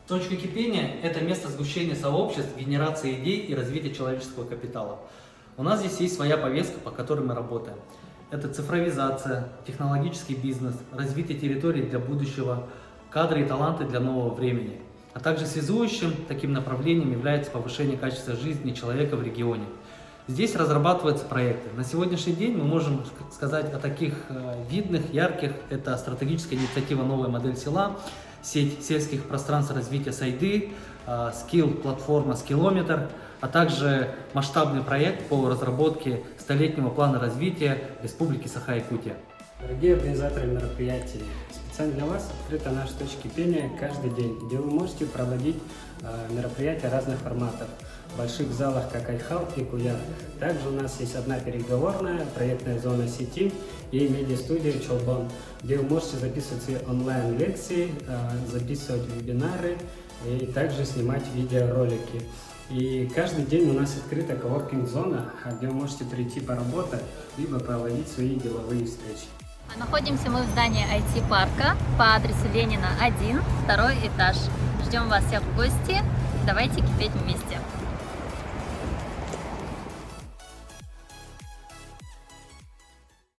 Точка кипения – это место сгущения сообществ, генерации идей и развития человеческого капитала. У нас здесь есть своя повестка, по которой мы работаем. Это цифровизация, технологический бизнес, развитие территорий для будущего, кадры и таланты для нового времени. А также связующим таким направлением является повышение качества жизни человека в регионе. Здесь разрабатываются проекты. На сегодняшний день мы можем сказать о таких видных, ярких. Это стратегическая инициатива «Новая модель села», сеть сельских пространств развития Сайды, скилл-платформа «Скиллометр», а также масштабный проект по разработке столетнего плана развития Республики Саха-Якутия. Дорогие организаторы мероприятий, специально для вас открыта наша точка кипения каждый день, где вы можете проводить мероприятия разных форматов в больших залах, как Айхал и Куяр. Также у нас есть одна переговорная, проектная зона сети и медиа-студия Чолбон, где вы можете записывать свои онлайн-лекции, записывать вебинары и также снимать видеоролики. И каждый день у нас открыта коворкинг-зона, где вы можете прийти поработать, либо проводить свои деловые встречи. Находимся мы в здании IT-парка по адресу Ленина 1, второй этаж. Ждем вас всех в гости. Давайте кипеть вместе.